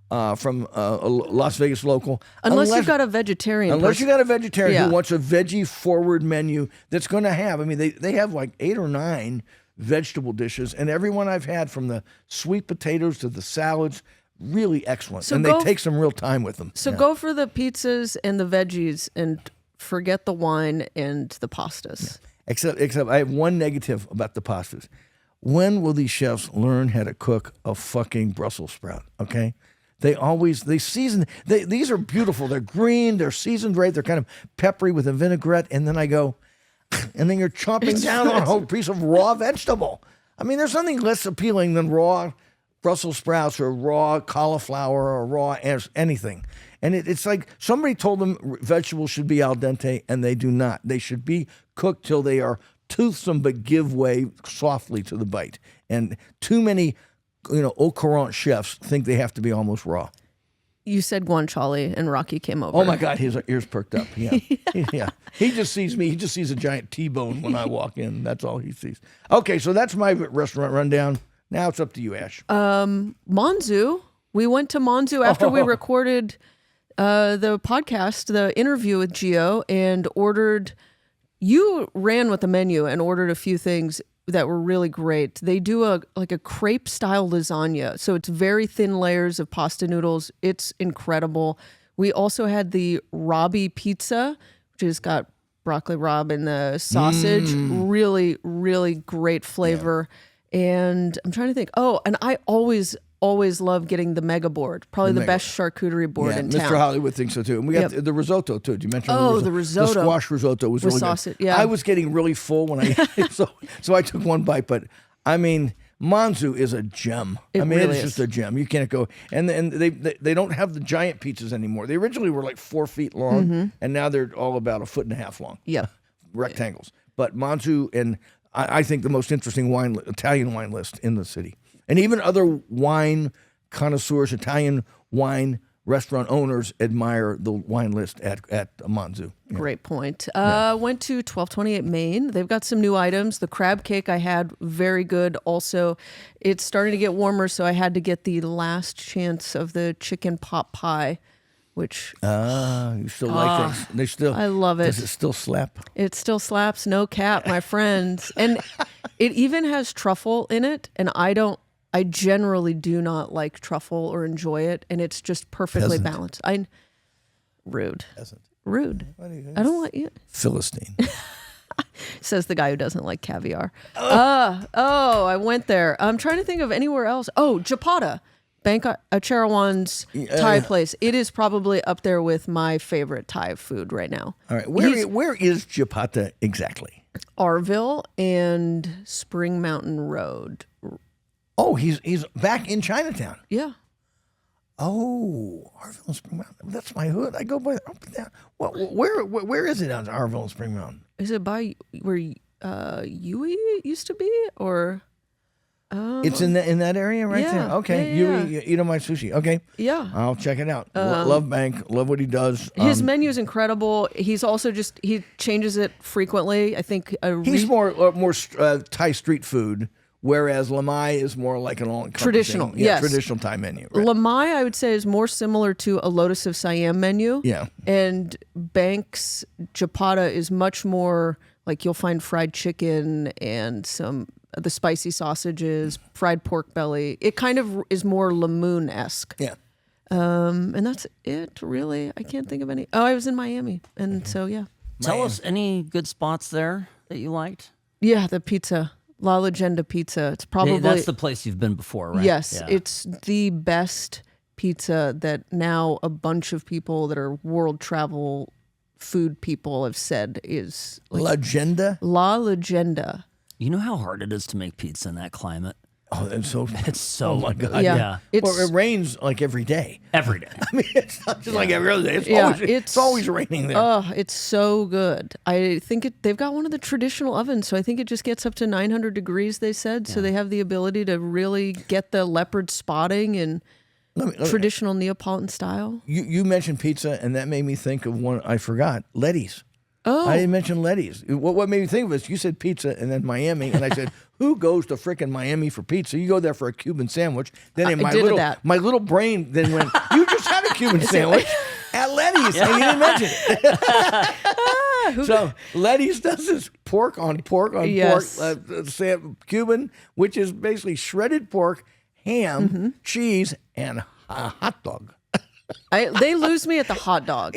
from a Las Vegas local.
Unless you've got a vegetarian.
Unless you got a vegetarian who wants a veggie forward menu that's going to have, they have like 8 or 9 vegetable dishes, and everyone I've had from the sweet potatoes to the salads, really excellent. So they take some real time with them.
So go for the pizzas and the veggies and forget the wine and the pastas.
Except I have one negative about the pastas. When will these chefs learn how to cook a fucking Brussels sprout? Okay, they season. These are beautiful. They're green. They're seasoned right. They're kind of peppery with a vinaigrette. And then I go, and then you're chomping down on a whole piece of raw vegetable. I mean, there's nothing less appealing than raw Brussels sprouts or raw cauliflower or raw anything. And it's like somebody told them vegetables should be al dente, and they do not. They should be cooked till they are toothsome but give way softly to the bite. And too many, au courant chefs think they have to be almost raw.
You said guanciale, and Rocky came over.
Oh my God, his ears perked up. Yeah, yeah. He just sees me. He just sees a giant T-bone when I walk in. That's all he sees. Okay, so that's my restaurant rundown. Now it's up to you, Ash.
Monzu. We went to Monzu after we recorded the podcast, the interview with Gio, and ordered. You ran with the menu and ordered a few things that were really great. They do a crepe style lasagna, so it's very thin layers of pasta noodles. It's incredible. We also had the Robbie pizza, which has got broccoli rabe and the sausage. Really, really great flavor. Yeah. And I'm trying to think. Oh, and I always love getting the mega board. Probably the best charcuterie board in town.
Mr. Hollywood thinks so too. And we got the risotto too. Did you mention
the risotto?
The squash risotto was really
sausage,
good.
yeah.
I was getting really full when so I took one bite. But I mean, Monzu is a gem. It's just a gem. You can't go. And they don't have the giant pizzas anymore. They originally were like 4 feet long, and now they're all about 1.5 feet long.
Yeah,
rectangles. But Monzu, and I think the most interesting Italian wine list in the city. And even other wine connoisseurs, Italian wine restaurant owners admire the wine list at Monzu. Yeah.
Great point. Went to 1228 Main. They've got some new items. The crab cake I had, very good. Also, it's starting to get warmer, so I had to get the last chance of the chicken pot pie, which...
you still like this? They still...
I love it.
Does it still slap?
It still slaps, no cap, my friends. And it even has truffle in it, and I generally do not like truffle or enjoy it, and it's just perfectly balanced. Rude. Rude. I don't like you.
Philistine.
Says the guy who doesn't like caviar. I went there. I'm trying to think of anywhere else. Oh, Japata, Bank Cherawan's Thai place. It is probably up there with my favorite Thai food right now.
All right. Where is Japata exactly?
Arville and Spring Mountain Road.
Oh, he's back in Chinatown.
Yeah.
Oh, Arville and Spring Mountain. That's my hood. I go by up and down. Where is it on Arville and Spring Mountain?
Is it by where Yui used to be, or?
It's in that area right there. Okay, Yui Edomai Sushi. Okay,
yeah,
I'll check it out. Love Bank. Love what he does.
His menu is incredible. He's also he changes it frequently. I think
he's more Thai street food. Whereas Lamai is more like an all-encompassing
traditional, yes,
traditional Thai menu. Right?
Lamai, I would say, is more similar to a Lotus of Siam menu.
Yeah,
and Bank's Japata is much more like you'll find fried chicken and some of the spicy sausages, fried pork belly. It kind of is more Lamoon-esque.
Yeah,
and that's it. Really, I can't think of any. Oh, I was in Miami, and so yeah.
Tell us any good spots there that you liked.
Yeah, the pizza. La Legenda Pizza. It's probably...
That's the place you've been before, right?
Yes. Yeah. It's the best pizza that now a bunch of people that are world travel food people have said is...
Legenda?
La Legenda.
You know how hard it is to make pizza in that climate?
Oh,
it's so...
Oh, my God.
Yeah.
Well, it rains like every day.
Every day.
I mean, it's not just like every other day. It's always raining there.
Oh, it's so good. I think they've got one of the traditional ovens, so I think it just gets up to 900 degrees, they said. So they have the ability to really get the leopard spotting and traditional Neapolitan style.
You mentioned pizza, and that made me think of one I forgot. Letty's.
Oh.
I didn't mention Letty's. What made me think of this, you said pizza and then Miami, and I said, who goes to frickin' Miami for pizza? You go there for a Cuban sandwich. Then in my little brain then went, you just had a Cuban sandwich at Letty's, and you didn't mention it. So Letty's does this pork on pork, Cuban, which is basically shredded pork, ham, cheese, and a hot dog.
They lose me at the hot dog.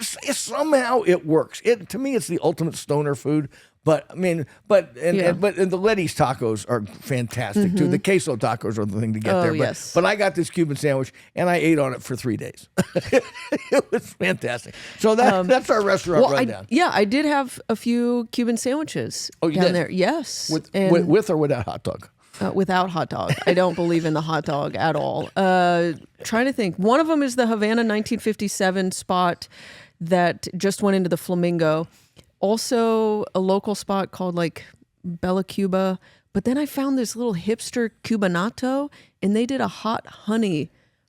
Somehow it works. To me, it's the ultimate stoner food. But I mean, but the Letty's tacos are fantastic too. The queso tacos are the thing to get there. But,
yes.
but I got this Cuban sandwich and I ate on it for 3 days. It was fantastic. So that's our restaurant rundown.
I did have a few Cuban sandwiches
you
down
did?
there. Yes,
With or without hot dog?
Without hot dog. I don't believe in the hot dog at all. Trying to think. One of them is the Havana 1957 spot that just went into the Flamingo. Also a local spot called like Bella Cuba. But then I found this little hipster Cubanato, and they did a hot honey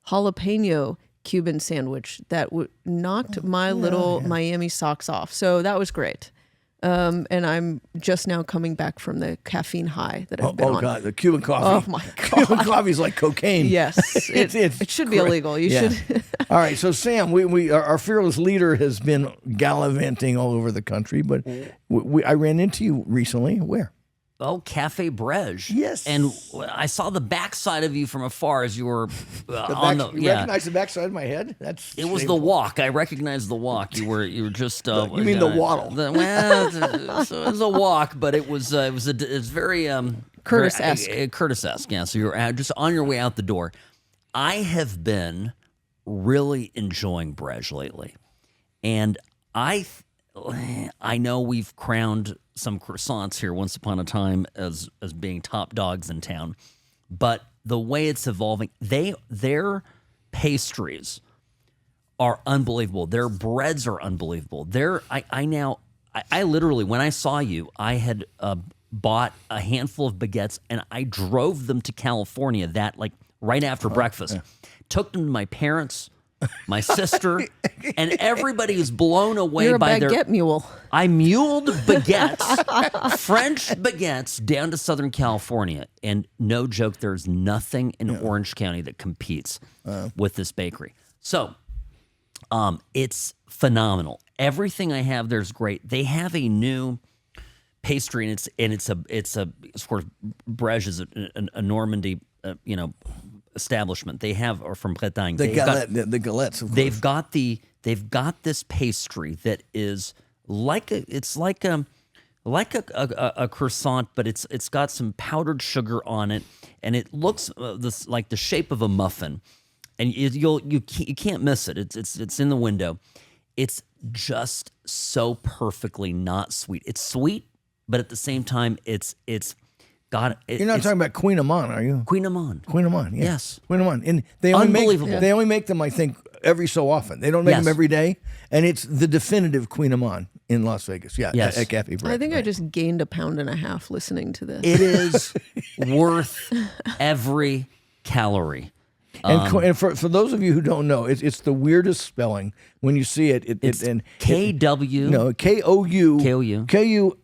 jalapeno Cuban sandwich that knocked my little Miami socks off. So that was great. And I'm just now coming back from the caffeine high that I've been on.
Oh, God, the Cuban coffee.
Oh, my God.
Cuban coffee is like cocaine.
Yes. It should be illegal. You should.
All right, so Sam, our fearless leader has been gallivanting all over the country, but I ran into you recently. Where?
Oh, Cafe Brege.
Yes.
And I saw the backside of you from afar as you were
You
yeah.
recognize the backside of my head?
It was the walk. I recognized the walk. You were just.
You mean the waddle?
So it was a walk, but it's very
Curtis-esque.
Curtis-esque. Yeah. So you're just on your way out the door. I have been really enjoying Brege lately, and I know we've crowned some croissants here once upon a time as being top dogs in town, but the way it's evolving, their pastries are unbelievable. Their breads are unbelievable. I literally, when I saw you, I had bought a handful of baguettes and I drove them to California right after breakfast. Took them to my parents, my sister, and everybody is blown away
You're a
by
baguette mule.
I muled baguettes, French baguettes, down to Southern California. And no joke, there's nothing in Orange County that competes with this bakery. So it's phenomenal. Everything I have there's great. They have a new pastry, and it's of course Brege is a Normandy establishment. They have, or from Bretagne.
The galettes. Of course.
They've got this pastry that is like a croissant, but it's got some powdered sugar on it, and it looks like the shape of a muffin, and you can't miss it. It's in the window. It's just so perfectly not sweet. It's sweet, but at the same time, it's got.
You're not talking about Queen Amman, are you?
Queen Amman.
Queen Amman, yeah.
Yes.
Queen Amman. And they only make them, I think, every so often. They don't make them every day. And it's the definitive Queen Amman in Las Vegas. Yeah,
yes.
at Cafe Brege.
I think I just gained 1.5 pounds listening to this.
It is worth every calorie.
And for those of you who don't know, it's the weirdest spelling when you see it.
It's K-W.
No, K-O-U.
K-O-U.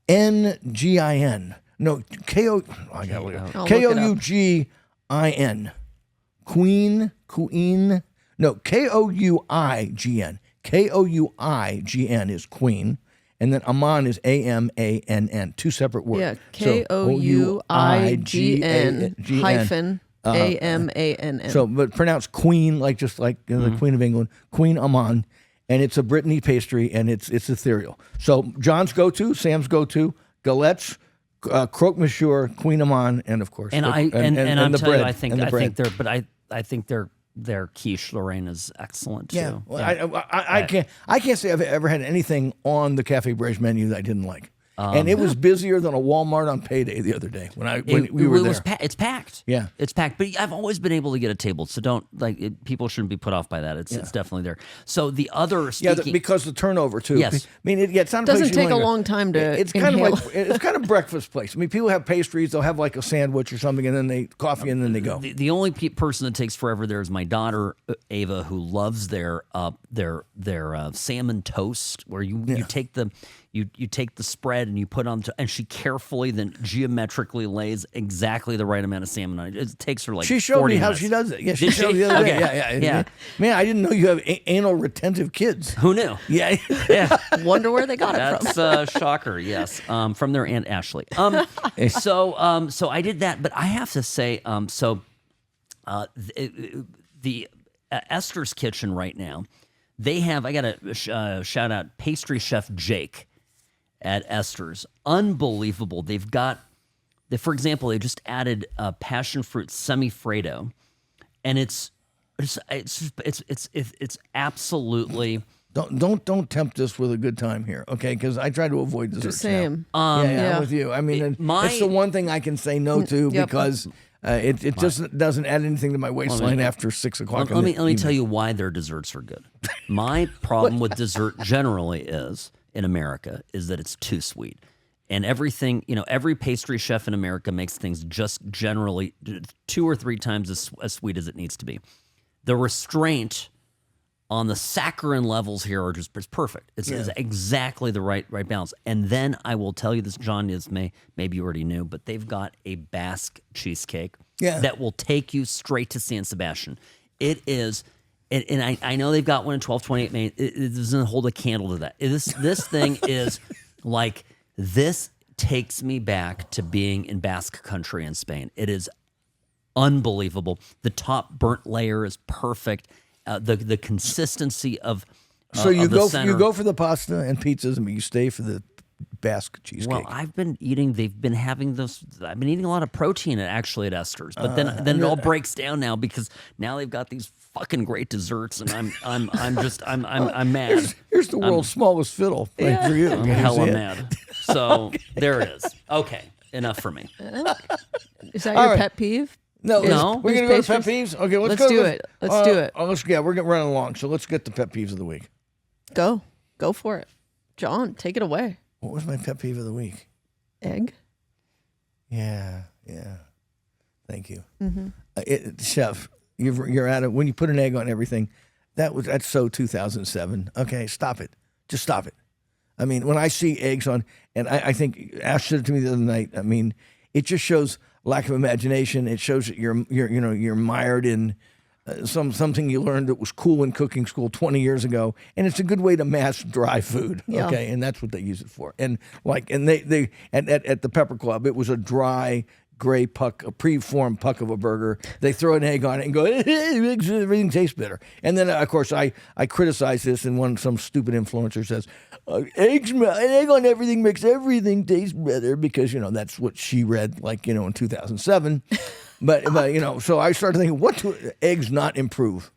N-G-I-N. No, I got it. K-O-U-G-I-N. Queen. No, K-O-U-I-G-N. K-O-U-I-G-N is queen. And then Amman is A-M-A-N-N. 2 separate words.
Yeah, K-O-U-I-G-N hyphen A-M-A-N-N.
So, but pronounced queen, just like the Queen of England, Queen Amman. And it's a Brittany pastry, and it's ethereal. So John's go-to, Sam's go-to, galettes, croque monsieur, Queen Amman, and of course,
and I'm
the
telling
bread.
you, I think their quiche Lorraine is excellent too.
Yeah, well, I can't say I've ever had anything on the Cafe Brege menu that I didn't like. And it was busier than a Walmart on payday the other day when we were there.
It's packed.
Yeah,
it's packed. But I've always been able to get a table, so don't people shouldn't be put off by that. It's definitely there. So the other
because the turnover too.
Yes,
I mean it's not a
doesn't
place
take a long time to.
It's kind of like it's kind of breakfast place. I mean, people have pastries. They'll have like a sandwich or something, and then coffee, and then they go.
The only person that takes forever there is my daughter Ava, who loves their salmon toast, where you take the. You take the spread and you put on, and she carefully then geometrically lays exactly the right amount of salmon on it. It takes her
she showed
40
me how
minutes.
she does it. Yeah, she showed me the other day. Yeah. Man, I didn't know you have anal retentive kids.
Who knew?
Yeah.
Wonder where they got it from.
That's shocker. Yes, from their Aunt Ashley. So I did that, but I have to say, the Esther's Kitchen right now, they have, I got to shout out pastry chef Jake at Esther's. Unbelievable. They've got, for example, they just added passion fruit semifreddo, and it's absolutely.
Don't tempt us with a good time here, okay? Because I try to avoid desserts.
Same.
I'm with you. I mean, it's the one thing I can say no to because it just doesn't add anything to my waistline after 6 o'clock.
Let me tell you why their desserts are good. My problem with dessert generally in America is that it's too sweet. And everything, every pastry chef in America makes things just generally 2 or 3 times as sweet as it needs to be. The restraint on the saccharin levels here are just perfect. It's exactly the right balance. And then I will tell you this, John, maybe you already knew, but they've got a Basque cheesecake that will take you straight to San Sebastian. It is, and I know they've got one in 1228 Main. It doesn't hold a candle to that. This thing is like, this takes me back to being in Basque country in Spain. It is unbelievable. The top burnt layer is perfect. The consistency of
so you
of the
go
center.
you go for the pasta and pizzas, but you stay for the Basque cheesecake.
Well, I've been eating. They've been having those. I've been eating a lot of protein at Esther's, but then it all breaks down now because now they've got these fucking great desserts, and I'm mad.
Here's the world's smallest fiddle right for you.
I'm hella mad. So there it is. Okay, enough for me.
Is that your pet peeve?
No,
No.
we're gonna go to pet peeves. Okay, let's
do it. Let's do it.
We're getting running along, so let's get the pet peeves of the week.
Go for it, John. Take it away.
What was my pet peeve of the week?
Egg.
Yeah. Thank you, Chef. You're at it when you put an egg on everything. That's so 2007. Okay, stop it. Just stop it. I mean, when I see eggs on, and I think Ash said it to me the other night. I mean, it just shows lack of imagination. It shows that you're mired in something you learned that was cool in cooking school 20 years ago, and it's a good way to mask dry food.
Yeah.
Okay, and that's what they use it for. And they at the Pepper Club, it was a dry gray puck, a pre-formed puck of a burger. They throw an egg on it and go, everything tastes better. And then, of course, I criticize this, and some stupid influencer says, an egg on everything makes everything taste better because, that's what she read, in 2007. But so I started thinking, what do eggs not improve?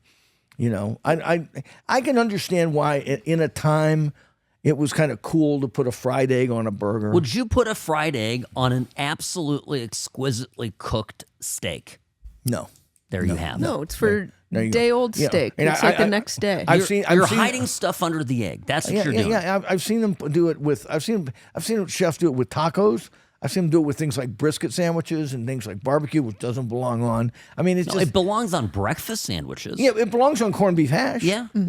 I can understand why in a time it was kind of cool to put a fried egg on a burger.
Would you put a fried egg on an absolutely exquisitely cooked steak?
No.
There you have it.
No, it's for
There you go.
day-old
Yeah.
steak.
And
It's like the next day.
I've seen
hiding stuff under the egg. That's what you're doing.
Yeah, I've seen them do it with. I've seen chefs do it with tacos. I've seen them do it with things like brisket sandwiches and things like barbecue, which doesn't belong on. I mean, it's
No,
just
it belongs on breakfast sandwiches.
yeah, it belongs on corned beef hash.
Yeah.
I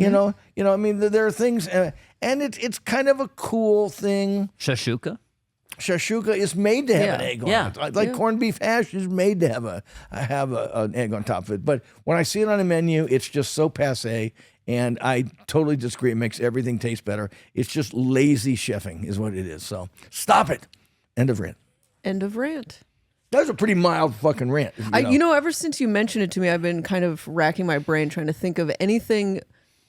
mean, there are things, and it's kind of a cool thing.
Shashuka.
Shashuka is made to have an egg on
Yeah.
it. Like corned beef hash is made to have an egg on top of it. But when I see it on a menu, it's just so passé, and I totally disagree. It makes everything taste better. It's just lazy chefing is what it is. So stop it. End of rant.
End of rant.
That was a pretty mild fucking rant.
Ever since you mentioned it to me, I've been kind of racking my brain trying to think of anything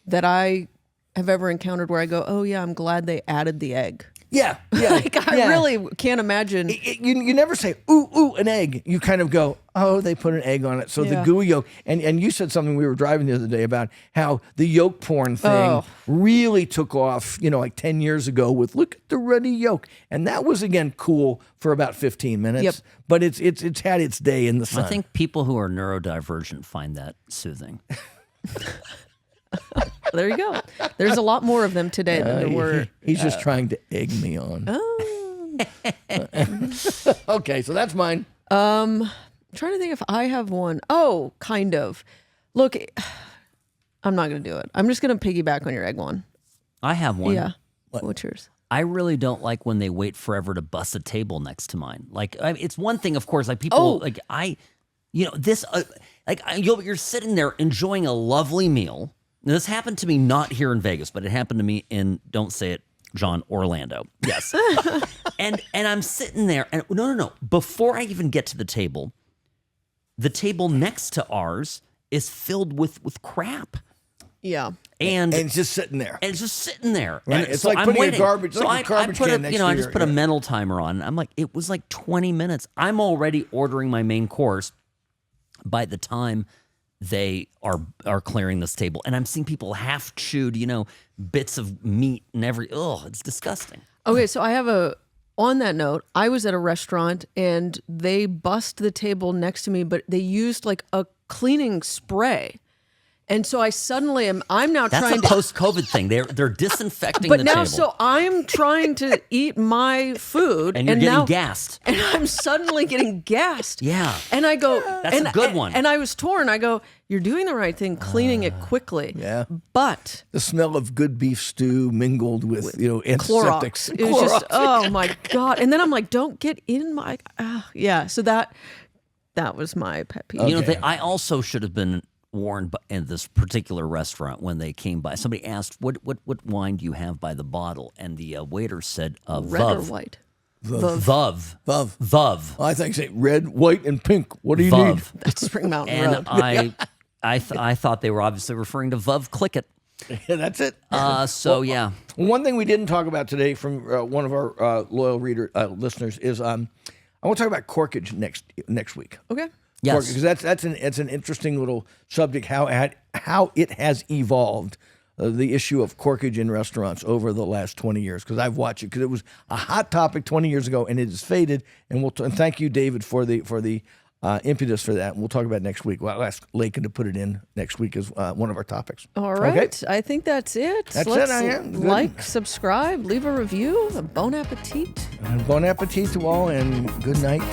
that I have ever encountered where I go, oh yeah, I'm glad they added the egg.
Yeah.
I really can't imagine.
You never say, ooh, an egg. You kind of go, oh, they put an egg on it. So the gooey yolk. And you said something, we were driving the other day about how the yolk porn thing really took off, like 10 years ago with look at the runny yolk. And that was, again, cool for about 15 minutes.
Yep.
But it's had its day in the sun.
I think people who are neurodivergent find that soothing.
There you go. There's a lot more of them today than there were.
He's just trying to egg me on. Okay, so that's mine.
I'm trying to think if I have one. Oh, kind of. Look, I'm not going to do it. I'm just going to piggyback on your egg one.
I have one.
Yeah. What's yours?
I really don't like when they wait forever to bus a table next to mine. It's one thing, of course, like people, you're sitting there enjoying a lovely meal. Now, this happened to me not here in Vegas, but it happened to me in, don't say it, John, Orlando. Yes. and I'm sitting there, and no. Before I even get to the table next to ours is filled with crap.
Yeah.
And
it's just sitting there.
And it's just sitting there.
Right.
And
it's
so
like
I'm
putting
waiting.
a garbage,
so
like a garbage can next to
I just put a
your-
mental timer on. I'm like, it was like 20 minutes. I'm already ordering my main course by the time they are clearing this table. And I'm seeing people half chewed, bits of meat and it's disgusting.
Okay, so I have on that note, I was at a restaurant and they bussed the table next to me, but they used like a cleaning spray. And so I suddenly I'm now
That's
trying
a post-COVID thing. They're disinfecting
but
the
now,
table.
so I'm trying to eat my food,
and you're getting
now,
gassed.
and I'm suddenly getting gassed.
Yeah.
and I go,
That's a good one.
And I was torn. I go, you're doing the right thing, cleaning it quickly.
Yeah.
But
The smell of good beef stew mingled with antiseptics.
Clorox, it was just, oh my God. And then I'm like, don't get in my, yeah. So that was my pet peeve.
Okay.
I also should have been warned in this particular restaurant when they came by. Somebody asked, what wine do you have by the bottle? And the waiter said,
Red or white?
Vuv.
Vuv. I think say red, white, and pink. What do you
Vuv.
need?
That's Spring Mountain
And
Road.
I thought they were obviously referring to Vuv Click It.
Yeah, that's it.
Yeah.
One thing we didn't talk about today from one of our loyal listeners is I want to talk about corkage next week.
Okay.
Yes.
Because it's an interesting little subject, how it has evolved, the issue of corkage in restaurants over the last 20 years. Because I've watched it, because it was a hot topic 20 years ago, and it has faded. And and thank you, David, for the impetus for that. And we'll talk about it next week. Well, I'll ask Lakin to put it in next week as one of our topics.
All right.
Okay?
I think that's it.
That's
Let's
it. Good.
like, subscribe, leave a review. Bon appetit.
Bon appetit to all, and good night.